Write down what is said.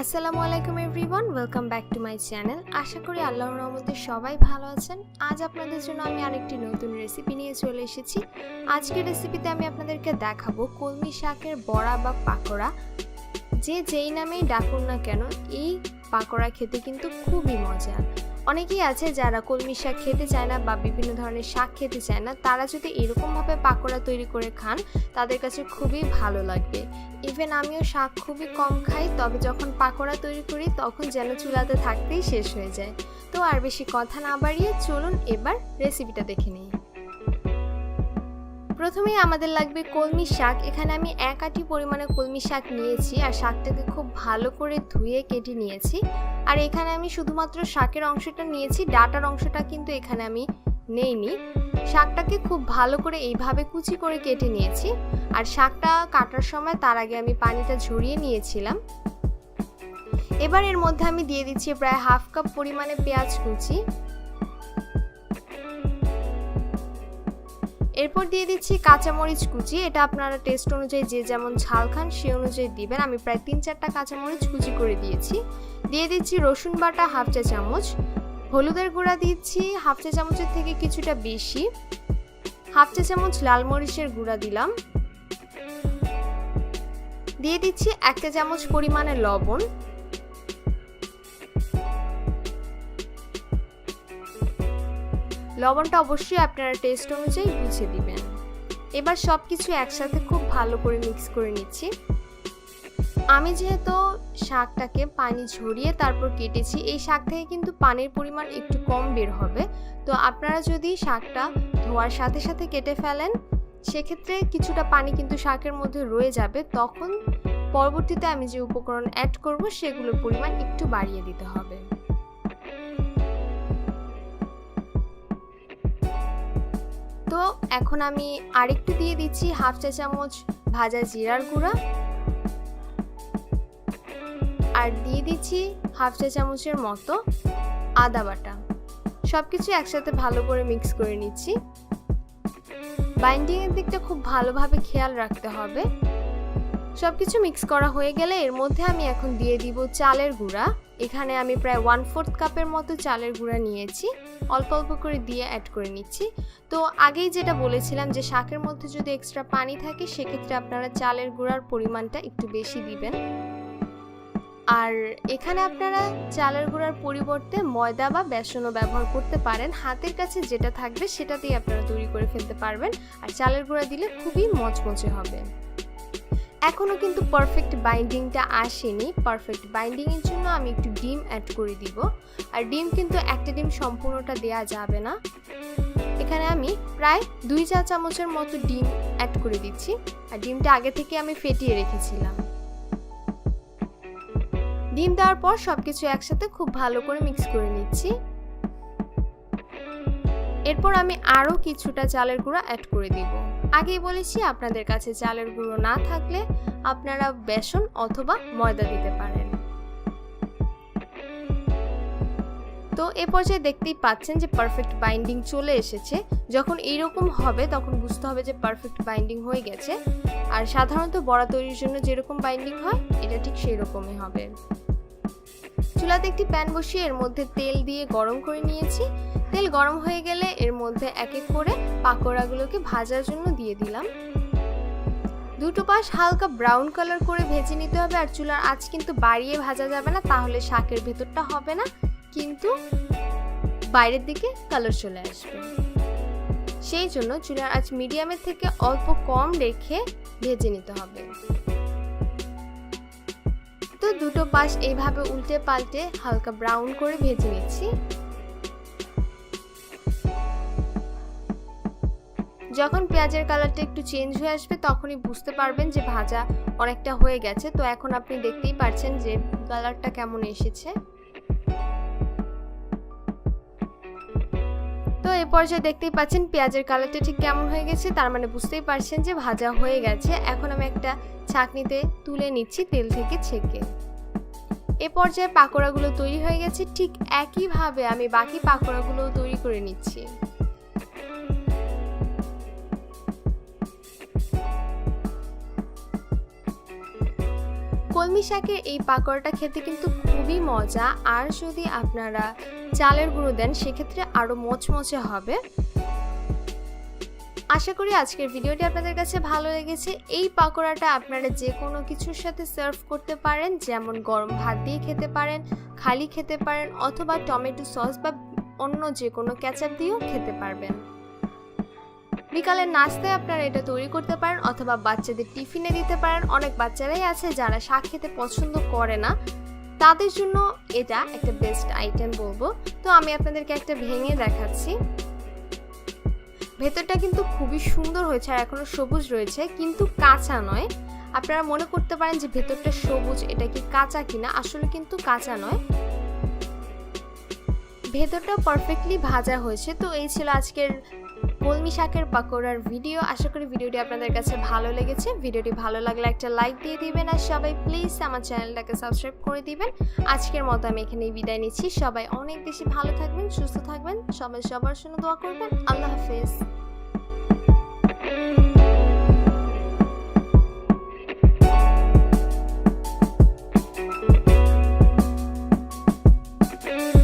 আসসালামু আলাইকুম everyone, welcome back to my channel. আশা করি আল্লাহর রহমতে সবাই ভালো আছেন। আজ আপনাদের জন্য আমি আরেকটি নতুন রেসিপি নিয়ে চলে এসেছি। আজকের রেসিপিতে আমি আপনাদেরকে দেখাবো কলমি শাকের বড়া বা পাকোড়া। যেই নামেই ডাকুন না কেন, এই পাকোড়া খেতে কিন্তু খুবই মজা। অনেকেই আছে যারা কলমি শাক খেতে চায় না বা বিভিন্ন ধরনের শাক খেতে চায় না, তারা যদি এরকমভাবে পাকোড়া তৈরি করে খান তাদের কাছে খুবই ভালো লাগবে। ইভেন আমিও শাক খুবই কম খাই, তবে যখন পাকোড়া তৈরি করি তখন যেন চুলাতে থাকতেই শেষ হয়ে যায়। তো আর বেশি কথা না বাড়িয়ে চলুন এবার রেসিপিটা দেখে নিই। প্রথমেই আমাদের লাগবে কলমি শাক। এখানে আমি 1 আঁটি পরিমাণে কলমি শাক নিয়েছি আর শাকটাকে খুব ভালো করে ধুয়ে কেটে নিয়েছি। আর এখানে আমি শুধুমাত্র শাকের অংশটা নিয়েছি, ডাঁটার অংশটা কিন্তু এখানে আমি নেইনি। শাকটাকে খুব ভালো করে এইভাবে কুচি করে কেটে নিয়েছি। আর শাকটা কাটার সময় তার আগে আমি পানিটা ঝরিয়ে নিয়েছিলাম। এবার এর মধ্যে আমি দিয়ে দিচ্ছি প্রায় 1/2 কাপ পরিমাণে পেঁয়াজ কুচি। এরপর দিয়ে দিচ্ছি কাঁচামরিচ কুচি। এটা আপনারা টেস্ট অনুযায়ী যে যেমন ঝাল খান সে অনুযায়ী দিবেন। আমি প্রায় 3-4টা কাঁচামরিচ কুচি করে দিয়েছি। দিয়ে দিচ্ছি রসুন বাটা 1/2 চা চামচ। হলুদের গুঁড়া দিচ্ছি 1/2 চা চামচের থেকে কিছুটা বেশি। 1/2 চা চামচ লাল মরিচের গুঁড়া দিলাম। দিয়ে দিচ্ছি 1 চা চামচ পরিমাণে লবণ। লবণটা অবশ্যই আপনারা টেস্ট অনুযায়ী বুঝে দিবেন। এবার সবকিছু একসাথে খুব ভালো করে মিক্স করে নিচ্ছি। আমি যেহেতু শাকটাকে পানি ঝরিয়ে তারপর কেটেছি, এই শাক থেকে কিন্তু পানির পরিমাণ একটু কম বের হবে। তো আপনারা যদি শাকটা ধোয়ার সাথে সাথে কেটে ফেলেন সেক্ষেত্রে কিছুটা পানি কিন্তু শাকের মধ্যে রয়ে যাবে। তখন পরবর্তীতে আমি যে উপকরণ অ্যাড করব সেগুলোর পরিমাণ একটু বাড়িয়ে দিতে হবে। তো এখন আমি আরেকটু দিয়ে দিচ্ছি 1/2 চা চামচ ভাজা জিরার গুঁড়া আর দিয়ে দিচ্ছি 1/2 চা চামচের মতো আদা বাটা। সবকিছু একসাথে ভালো করে মিক্স করে নিচ্ছি। বাইন্ডিং এর দিকটা খুব ভালোভাবে খেয়াল রাখতে হবে। সবকিছু মিক্স করা হয়ে গেলে এর মধ্যে আমি এখন দিয়ে দিব চালের গুঁড়া। এখানে আমি প্রায় 1/4 কাপের মতো চালের গুঁড়া নিয়েছি। অল্প অল্প করে দিয়ে অ্যাড করে নিচ্ছি। তো আগেই যেটা বলেছিলাম যে শাকের মধ্যে যদি এক্সট্রা পানি থাকে সেক্ষেত্রে আপনারা চালের গুঁড়ার পরিমাণটা একটু বেশি দিবেন। আর এখানে আপনারা চালের গুঁড়ার পরিবর্তে ময়দা বা বেসনও ব্যবহার করতে পারেন। হাতের কাছে যেটা থাকবে সেটাতেই আপনারা তৈরি করে ফেলতে পারবেন। আর চালের গুঁড়া দিলে খুবই মচমচে হবে। এখনও কিন্তু পারফেক্ট বাইন্ডিংটা আসেনি। পারফেক্ট বাইন্ডিংয়ের জন্য আমি একটু ডিম অ্যাড করে দিব। আর ডিম কিন্তু একটা ডিম সম্পূর্ণটা দেয়া যাবে না। এখানে আমি প্রায় 2 চা চামচের মতো ডিম অ্যাড করে দিচ্ছি। আর ডিমটা আগে থেকে আমি ফেটিয়ে রেখেছিলাম। ডিম দেওয়ার পর সবকিছু একসাথে খুব ভালো করে মিক্স করে নিচ্ছি। এরপর আমি আরও কিছুটা চালের গুঁড়া অ্যাড করে দিব। আগেই বলেছি আপনাদের কাছে চালের গুঁড়ো না থাকলে আপনারা বেসন অথবা ময়দা দিতে পারেন। তো এ পর্যায়ে দেখতেই পাচ্ছেন যে পারফেক্ট বাইন্ডিং চলে এসেছে। যখন এইরকম হবে তখন বুঝতে হবে যে পারফেক্ট বাইন্ডিং হয়ে গেছে। আর সাধারণত বড়া তৈরির জন্য যেরকম বাইন্ডিং হয় এটা ঠিক সেই রকমই হবে। চুলাতে একটি প্যান বসিয়ে এর মধ্যে তেল দিয়ে গরম করে নিয়েছি। তেল গরম হয়ে গেলে এর মধ্যে এক এক করে পাকোড়াগুলোকে ভাজার জন্য দিয়ে দিলাম। দুটো পাশ হালকা ব্রাউন কালার করে ভেজে নিতে হবে। আর চুলার আঁচ কিন্তু বাড়িয়ে ভাজা যাবে না, তাহলে শাকের ভেতরটা হবে না, কিন্তু বাইরের দিকে কালার চলে আসবে। সেই জন্য চুলার আঁচ মিডিয়ামের থেকে অল্প কম রেখে ভেজে নিতে হবে। তো দুটো পাশ এইভাবে উল্টে পাল্টে হালকা ব্রাউন করে ভেজে নিচ্ছি। যখন পেঁয়াজের কালারটা একটু চেঞ্জ হয়ে আসবে তখনই বুঝতে পারবেন যে ভাজা অনেকটা হয়ে গেছে। তো এখন আপনি দেখতেই পাচ্ছেন যে কালারটা কেমন এসেছে। তো এই পর্যায়ে দেখতেই পাচ্ছেন পেঁয়াজের কালারটা ঠিক কেমন হয়ে গেছে, তার মানে বুঝতেই পারছেন যে ভাজা হয়ে গেছে। এখন আমি একটা ছাঁকনিতে তুলে নিচ্ছি তেল থেকে ছেঁকে। এ পর্যায়ে পাকোড়াগুলো তৈরি হয়ে গেছে। ঠিক একইভাবে আমি বাকি পাকোড়াগুলোও তৈরি করে নিচ্ছি। কলমি শাকের এই পাকোড়াটা খেতে কিন্তু খুবই মজা, আর যদি আপনারা চালের গুঁড়ো দেন সেক্ষেত্রে আরও মচমচে হবে। আশা করি আজকের ভিডিওটি আপনাদের কাছে ভালো লেগেছে। এই পাকোড়াটা আপনারা যে কোনো কিছুর সাথে সার্ভ করতে পারেন, যেমন গরম ভাত দিয়ে খেতে পারেন, খালি খেতে পারেন, অথবা টমেটো সস বা অন্য যে কোনো কেচাপ দিয়েও খেতে পারবেন। বিকালের নাস্তায় আপনারা এটা তৈরি করতে পারেন, অথবা বাচ্চাদের টিফিনে দিতে পারেন। অনেক বাচ্চারাই আছে যারা শাক খেতে পছন্দ করে না, তাদের জন্য এটা একটা বেস্ট আইটেম বলবো। তো আমি আপনাদেরকে একটা ভেঙে দেখাচ্ছি। ভেতরটা কিন্তু খুবই সুন্দর হয়েছে, আর এখনো সবুজ রয়েছে, কিন্তু কাঁচা নয়। আপনারা মনে করতে পারেন যে ভেতরটা সবুজ, এটা কি কাঁচা কিনা, আসলে কিন্তু কাঁচা নয়, ভেতরটা পারফেক্টলি ভাজা হয়েছে। তো এই ছিল আজকের কলমি শাকের পাকোড়ার ভিডিও। আশা করি ভিডিওটি আপনাদের কাছে ভালো লেগেছে। ভিডিওটি ভালো লাগলে একটা লাইক দিয়ে দিবেন, আর সবাই প্লিজ আমার চ্যানেলটাকে সাবস্ক্রাইব করে দিবেন। আজকের মতো আমি এখানেই বিদায় নিচ্ছি। সবাই অনেক বেশি ভালো থাকবেন, সুস্থ থাকবেন, সবাই সবার জন্য দোয়া করবেন। আল্লাহ হাফেজ।